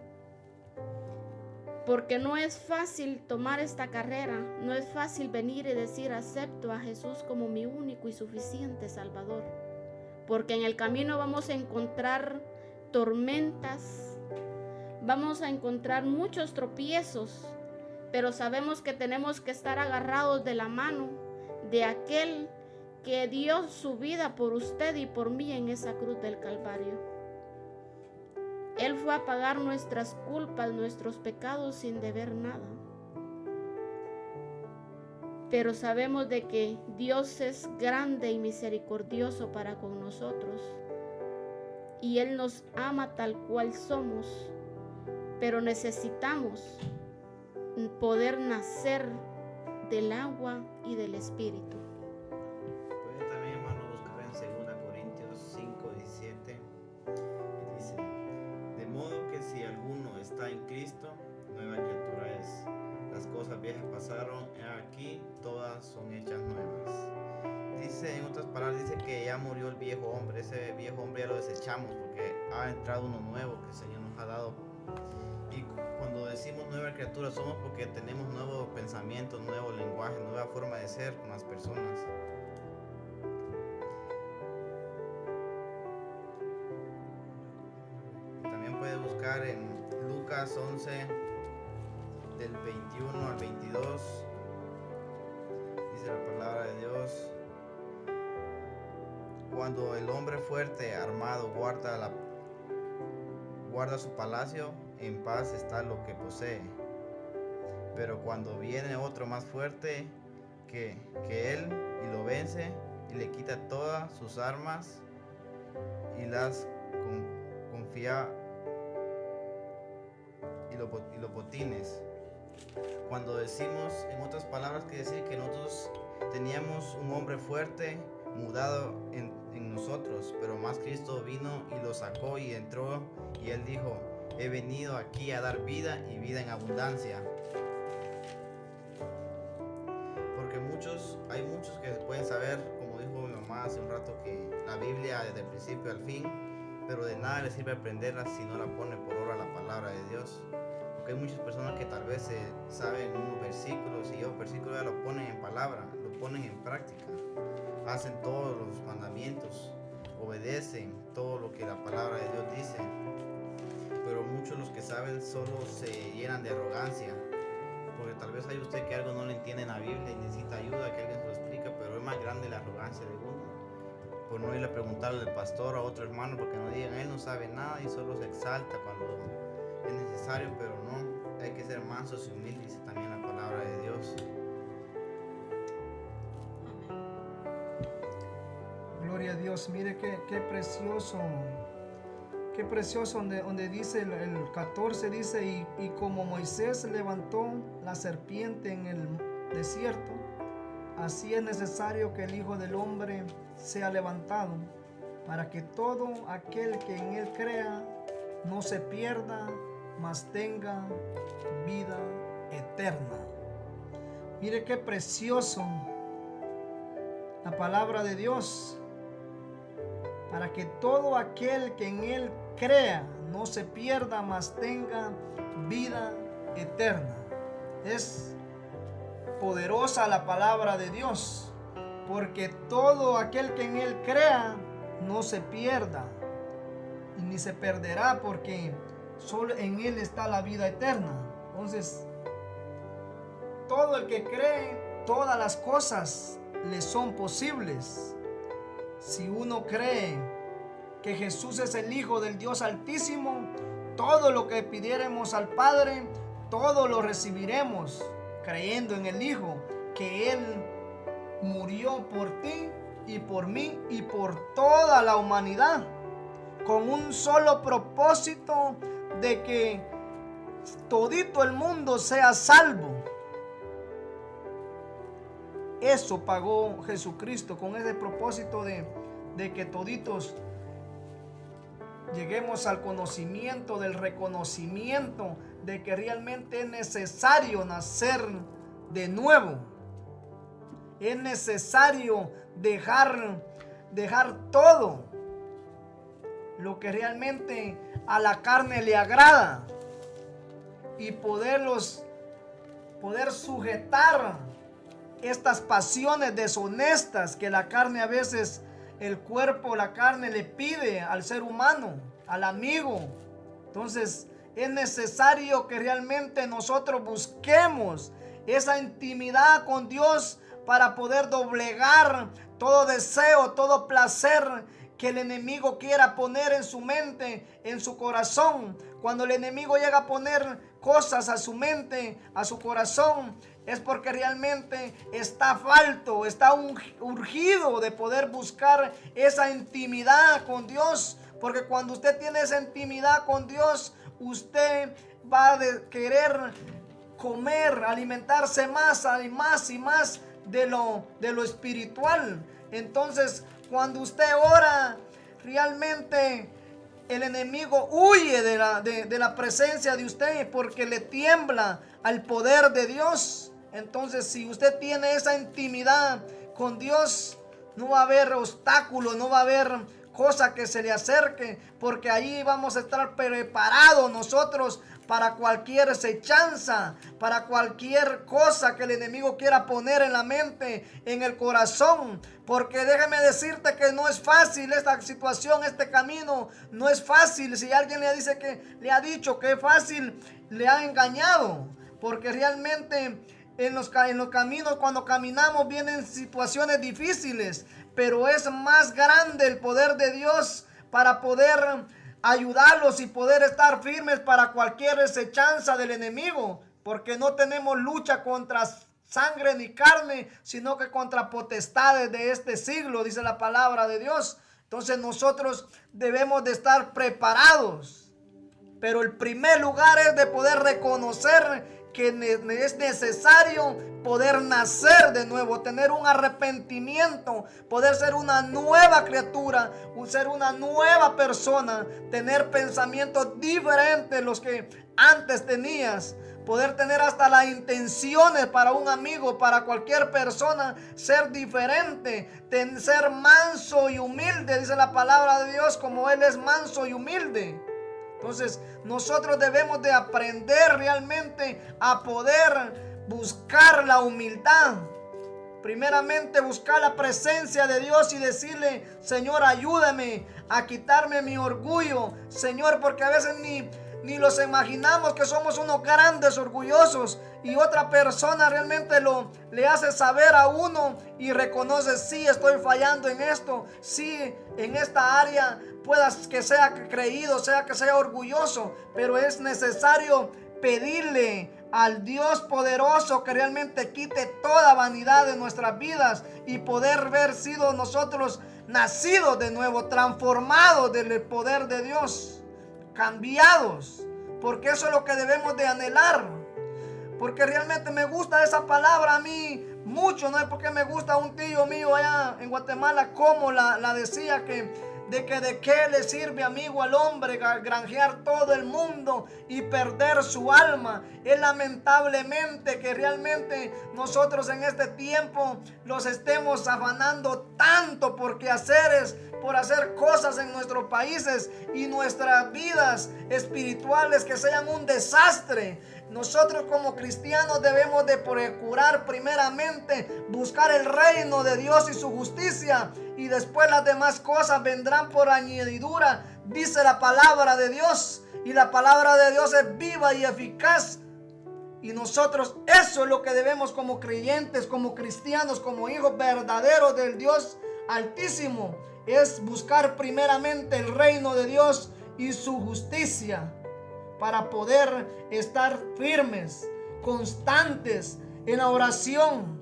Porque no es fácil tomar esta carrera, no es fácil venir y decir acepto a Jesús como mi único y suficiente Salvador. Porque en el camino vamos a encontrar tormentas, vamos a encontrar muchos tropiezos, pero sabemos que tenemos que estar agarrados de la mano de aquel que dio su vida por usted y por mí en esa cruz del Calvario. Él fue a pagar nuestras culpas, nuestros pecados sin deber nada. Pero sabemos de que Dios es grande y misericordioso para con nosotros. Y Él nos ama tal cual somos. Pero necesitamos poder nacer del agua y del Espíritu. Puede también, hermano, buscar en 2 Corintios 5:17. Y dice: de modo que si alguno está en Cristo, nueva criatura es. Las cosas viejas pasaron, he aquí, todas son hechas nuevas. Dice, en otras palabras, dice que ya murió el viejo hombre. Ese viejo hombre ya lo desechamos porque ha entrado uno nuevo que el Señor nos ha dado. Y cuando decimos nueva criatura, somos porque tenemos nuevos pensamientos, nuevo lenguaje, nueva forma de ser con las personas. También puede buscar en Lucas 11, del 21 al 22. Dice la palabra de Dios: cuando el hombre fuerte, armado, guarda su palacio, en paz está lo que posee. Pero cuando viene otro más fuerte que él y lo vence y le quita todas sus armas y las confía y los botines. Cuando decimos, en otras palabras, quiere decir que nosotros teníamos un hombre fuerte mudado en nosotros, pero más Cristo vino y lo sacó y entró, y Él dijo: he venido aquí a dar vida y vida en abundancia. Porque hay muchos que pueden saber, como dijo mi mamá hace un rato, que la Biblia desde el principio al fin, pero de nada les sirve aprenderla si no la pone por obra la palabra de Dios. Porque hay muchas personas que tal vez saben unos versículos y esos versículos ya lo ponen en palabra, lo ponen en práctica, hacen todos los mandamientos, obedecen todo lo que la palabra de Dios dice. Pero muchos los que saben solo se llenan de arrogancia, porque tal vez hay usted que algo no le entiende en la Biblia y necesita ayuda, que alguien se lo explique, pero es más grande la arrogancia de uno por no ir a preguntarle al pastor o a otro hermano, porque no digan él no sabe nada y solo se exalta cuando es necesario. Pero no, hay que ser mansos y humildes, dice también la palabra de Dios. Gloria a Dios. Mire qué precioso. Qué precioso donde dice el 14, dice: y como Moisés levantó la serpiente en el desierto, así es necesario que el Hijo del Hombre sea levantado, para que todo aquel que en él crea no se pierda, mas tenga vida eterna. Mire qué precioso la palabra de Dios. para que todo aquel que en él crea no se pierda, mas tenga vida eterna. Es poderosa la palabra de Dios, porque todo aquel que en él crea no se pierda y ni se perderá, porque solo en él está la vida eterna. Entonces, todo el que cree, todas las cosas le son posibles. Si uno cree que Jesús es el Hijo del Dios Altísimo, todo lo que pidiéremos al Padre, todo lo recibiremos, creyendo en el Hijo, que Él murió por ti y por mí y por toda la humanidad, con un solo propósito de que todito el mundo sea salvo. Eso pagó Jesucristo, con ese propósito de que toditos lleguemos al conocimiento, del reconocimiento de que realmente es necesario nacer de nuevo. Es necesario dejar todo lo que realmente a la carne le agrada y poder sujetar estas pasiones deshonestas que la carne a veces, el cuerpo, la carne le pide al ser humano, al amigo. Entonces es necesario que realmente nosotros busquemos esa intimidad con Dios para poder doblegar todo deseo, todo placer que el enemigo quiera poner en su mente, en su corazón. Cuando el enemigo llega a poner cosas a su mente, a su corazón, es porque realmente está falto, está urgido de poder buscar esa intimidad con Dios. Porque cuando usted tiene esa intimidad con Dios, usted va a querer comer, alimentarse más y más y más de lo espiritual. Entonces, cuando usted ora, realmente el enemigo huye de la presencia de usted, porque le tiembla al poder de Dios. Entonces, si usted tiene esa intimidad con Dios, no va a haber obstáculos, no va a haber cosa que se le acerque, porque ahí vamos a estar preparados nosotros para cualquier acechanza, para cualquier cosa que el enemigo quiera poner en la mente, en el corazón. Porque déjame decirte que no es fácil esta situación, este camino no es fácil. Si alguien le ha dicho que es fácil, le ha engañado, porque realmente en los caminos, cuando caminamos, vienen situaciones difíciles, pero es más grande el poder de Dios para poder ayudarlos y poder estar firmes para cualquier acechanza del enemigo, porque no tenemos lucha contra sangre ni carne, sino que contra potestades de este siglo, dice la palabra de Dios. Entonces nosotros debemos de estar preparados, pero el primer lugar es de poder reconocer que es necesario poder nacer de nuevo, tener un arrepentimiento, poder ser una nueva criatura, ser una nueva persona, tener pensamientos diferentes de los que antes tenías, poder tener hasta las intenciones para un amigo, para cualquier persona, ser diferente, ser manso y humilde, dice la palabra de Dios, como Él es manso y humilde. Entonces nosotros debemos de aprender realmente a poder buscar la humildad. Primeramente buscar la presencia de Dios y decirle: Señor, ayúdame a quitarme mi orgullo, Señor, porque a veces ni los imaginamos que somos unos grandes orgullosos, y otra persona realmente le hace saber a uno y reconoce: sí, estoy fallando en esto, sí, en esta área puedas que sea creído, sea que sea orgulloso, pero es necesario pedirle al Dios poderoso que realmente quite toda vanidad de nuestras vidas y poder haber sido nosotros nacidos de nuevo, transformados del poder de Dios, cambiados, porque eso es lo que debemos de anhelar. Porque realmente me gusta esa palabra a mí mucho, no es porque me gusta un tío mío allá en Guatemala como la decía, que de qué le sirve, amigo, al hombre granjear todo el mundo y perder su alma. Es lamentablemente que realmente nosotros en este tiempo los estemos afanando tanto por quehaceres, por hacer cosas en nuestros países y nuestras vidas espirituales que sean un desastre. Nosotros como cristianos debemos de procurar primeramente buscar el reino de Dios y su justicia, y después las demás cosas vendrán por añadidura, dice la palabra de Dios. Y la palabra de Dios es viva y eficaz. Y nosotros eso es lo que debemos como creyentes, como cristianos, como hijos verdaderos del Dios Altísimo, es buscar primeramente el reino de Dios y su justicia, para poder estar firmes, constantes en la oración.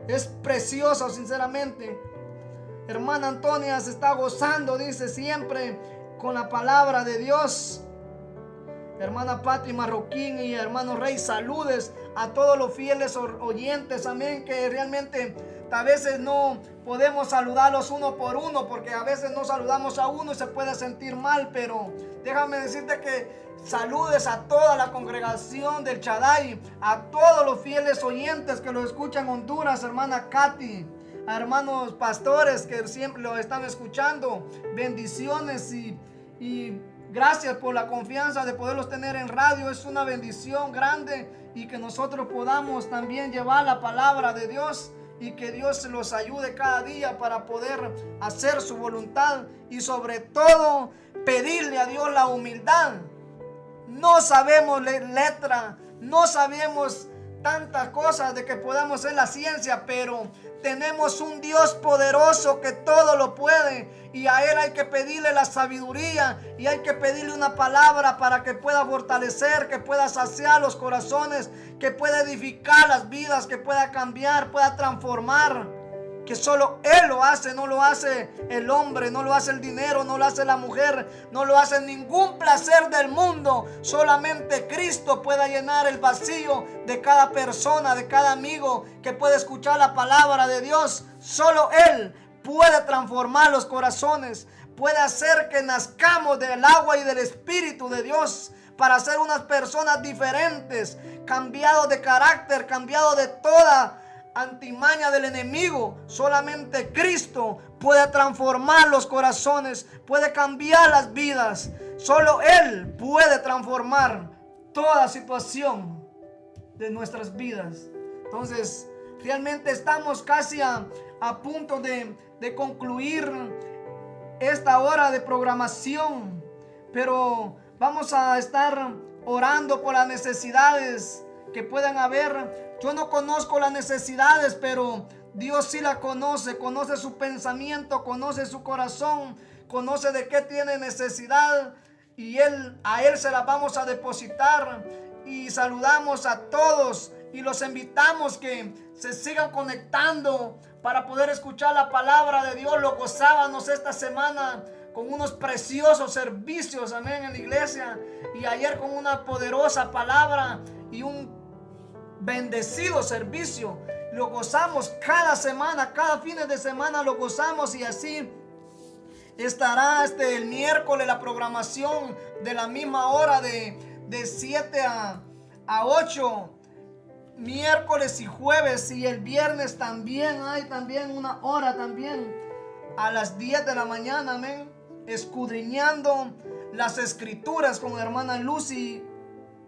Es precioso, sinceramente. Hermana Antonia se está gozando, dice, siempre con la palabra de Dios. Hermana Patri Marroquín y hermano Rey, saludes a todos los fieles oyentes, amén, que realmente a veces no podemos saludarlos uno por uno, porque a veces no saludamos a uno y se puede sentir mal, pero déjame decirte que saludes a toda la congregación del Shaddai, a todos los fieles oyentes que lo escuchan en Honduras, hermana Katy, a hermanos pastores que siempre lo están escuchando. Bendiciones y gracias por la confianza de poderlos tener en radio. Es una bendición grande, y que nosotros podamos también llevar la palabra de Dios, y que Dios los ayude cada día para poder hacer su voluntad, y sobre todo pedirle a Dios la humildad. No sabemos letra, no sabemos tantas cosas de que podamos hacer la ciencia, pero tenemos un Dios poderoso que todo lo puede, y a Él hay que pedirle la sabiduría, y hay que pedirle una palabra para que pueda fortalecer, que pueda saciar los corazones, que pueda edificar las vidas, que pueda cambiar, pueda transformar. Que solo Él lo hace, no lo hace el hombre, no lo hace el dinero, no lo hace la mujer, no lo hace ningún placer del mundo. Solamente Cristo puede llenar el vacío de cada persona, de cada amigo que puede escuchar la palabra de Dios. Solo Él puede transformar los corazones, puede hacer que nazcamos del agua y del Espíritu de Dios, para ser unas personas diferentes, cambiados de carácter, cambiados de toda antimaña del enemigo. Solamente Cristo puede transformar los corazones, puede cambiar las vidas. Solo Él puede transformar toda situación de nuestras vidas. Entonces, realmente estamos casi a punto de concluir esta hora de programación, pero vamos a estar orando por las necesidades que puedan haber. Yo no conozco las necesidades, pero Dios sí la conoce. Conoce su pensamiento, conoce su corazón, conoce de qué tiene necesidad, y a Él se las vamos a depositar. Y saludamos a todos y los invitamos que se sigan conectando para poder escuchar la palabra de Dios. Los gozábamos esta semana con unos preciosos servicios, amén, en la iglesia, y ayer con una poderosa palabra y un bendecido servicio. Lo gozamos cada semana, cada fin de semana lo gozamos, y así estará el miércoles la programación de la misma hora de 7 a 8, miércoles y jueves, y el viernes también hay una hora también a las 10 de la mañana, amén, escudriñando las escrituras con hermana Lucy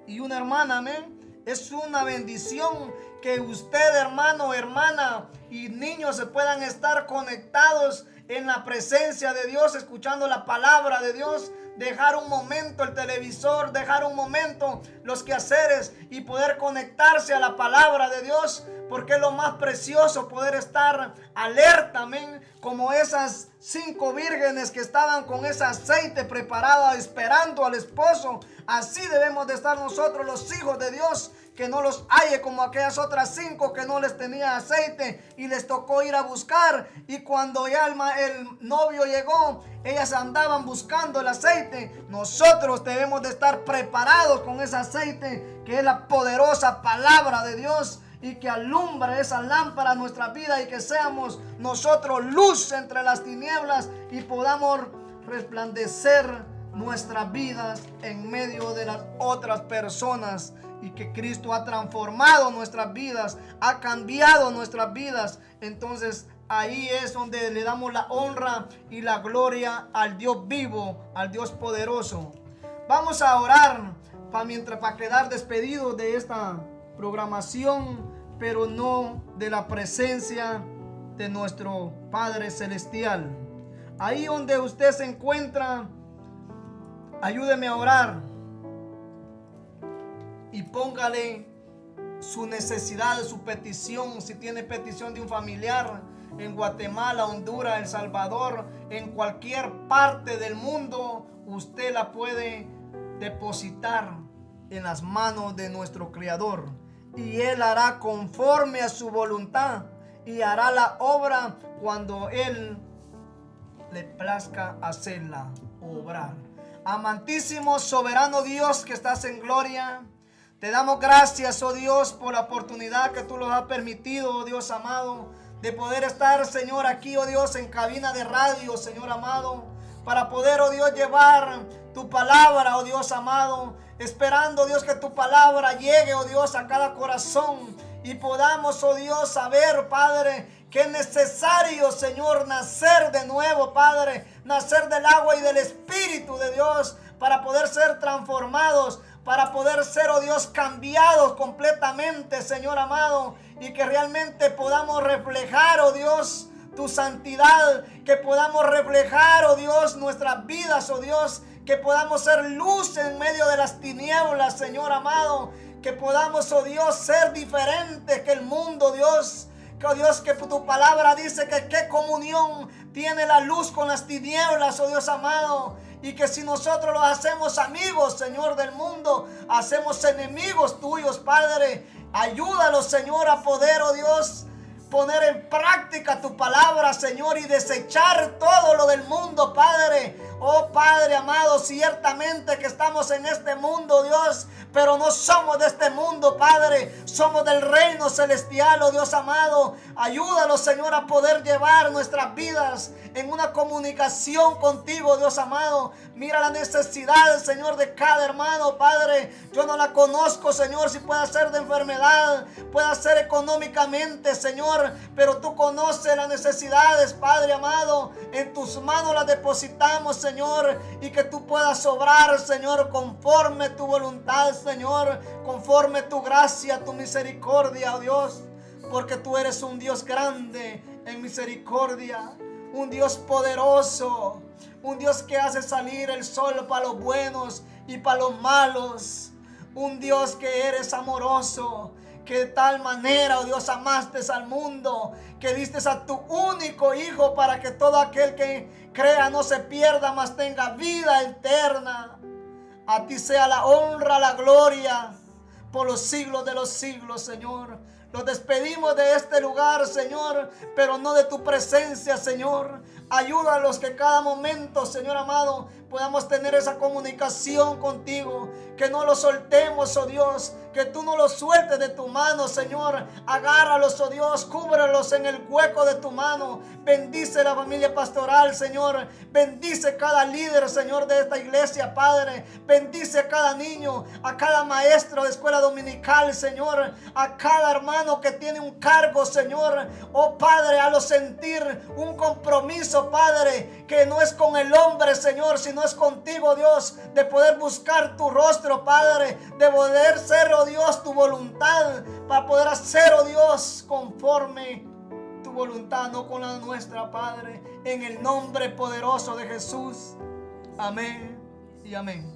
y una hermana, amén. Es una bendición que usted, hermano, hermana y niños se puedan estar conectados en la presencia de Dios, escuchando la palabra de Dios. Dejar un momento el televisor, dejar un momento los quehaceres y poder conectarse a la palabra de Dios, porque es lo más precioso poder estar alerta, amén, como esas 5 vírgenes que estaban con ese aceite preparado esperando al esposo. Así debemos de estar nosotros, los hijos de Dios, que no los halle como aquellas otras 5 que no les tenía aceite y les tocó ir a buscar, y cuando ya el novio llegó, ellas andaban buscando el aceite. Nosotros debemos de estar preparados con ese aceite que es la poderosa palabra de Dios, y que alumbre esa lámpara a nuestra vida y que seamos nosotros luz entre las tinieblas y podamos resplandecer nuestras vidas en medio de las otras personas, y que Cristo ha transformado nuestras vidas, ha cambiado nuestras vidas. Entonces ahí es donde le damos la honra y la gloria al Dios vivo, al Dios poderoso. Vamos a orar para quedar despedidos de esta programación, pero no de la presencia de nuestro Padre Celestial. Ahí donde usted se encuentra, ayúdeme a orar y póngale su necesidad, su petición. Si tiene petición de un familiar en Guatemala, Honduras, El Salvador, en cualquier parte del mundo, usted la puede depositar en las manos de nuestro Creador, y Él hará conforme a su voluntad y hará la obra cuando Él le plazca hacerla, obrar. Amantísimo, soberano Dios que estás en gloria, te damos gracias, oh Dios, por la oportunidad que tú nos has permitido, oh Dios amado, de poder estar, Señor, aquí, oh Dios, en cabina de radio, Señor amado, para poder, oh Dios, llevar tu palabra, oh Dios amado, esperando, Dios, que tu palabra llegue, oh Dios, a cada corazón y podamos, oh Dios, saber, Padre, que es necesario, Señor, nacer de nuevo, Padre, nacer del agua y del Espíritu de Dios para poder ser transformados, para poder ser, oh Dios, cambiados completamente, Señor amado, y que realmente podamos reflejar, oh Dios, tu santidad, que podamos reflejar, oh Dios, nuestras vidas, oh Dios, que podamos ser luz en medio de las tinieblas, Señor amado, que podamos, oh Dios, ser diferentes que el mundo, Dios, que, oh Dios, que tu palabra dice que qué comunión tiene la luz con las tinieblas, oh Dios amado, y que si nosotros los hacemos amigos, Señor, del mundo, hacemos enemigos tuyos, Padre. Ayúdalos, Señor, a poder, oh Dios, poner en práctica tu palabra, Señor, y desechar todo lo del mundo, Padre. Oh Padre amado, ciertamente que estamos en este mundo, Dios, pero no somos de este mundo, Padre. Somos del reino celestial, oh Dios amado. Ayúdalos, Señor, a poder llevar nuestras vidas en una comunicación contigo, Dios amado. Mira la necesidad, Señor, de cada hermano, Padre. Yo no la conozco, Señor, si puede ser de enfermedad, puede ser económicamente, Señor, pero tú conoces las necesidades, Padre amado. En tus manos las depositamos, Señor, y que tú puedas obrar, Señor, conforme tu voluntad, Señor, conforme tu gracia, tu misericordia, oh Dios, porque tú eres un Dios grande en misericordia, un Dios poderoso, un Dios que hace salir el sol para los buenos y para los malos, un Dios que eres amoroso, que de tal manera, oh Dios, amaste al mundo, que diste a tu único Hijo para que todo aquel que crea no se pierda, mas tenga vida eterna. A ti sea la honra, la gloria, por los siglos de los siglos, Señor. Nos despedimos de este lugar, Señor, pero no de tu presencia, Señor. Ayúdalos que cada momento, Señor amado, podamos tener esa comunicación contigo. Que no lo soltemos, oh Dios. Que tú no los sueltes de tu mano, Señor. Agárralos, oh Dios. Cúbralos en el hueco de tu mano. Bendice la familia pastoral, Señor. Bendice cada líder, Señor, de esta iglesia, Padre. Bendice a cada niño, a cada maestro de escuela dominical, Señor. A cada hermano que tiene un cargo, Señor. Oh Padre, a los sentir un compromiso, Padre, que no es con el hombre, Señor, sino es contigo, Dios, de poder buscar tu rostro, Padre, de poder ser, oh Dios, tu voluntad, para poder hacer, oh Dios, conforme tu voluntad, no con la nuestra, Padre, en el nombre poderoso de Jesús. Amén y amén.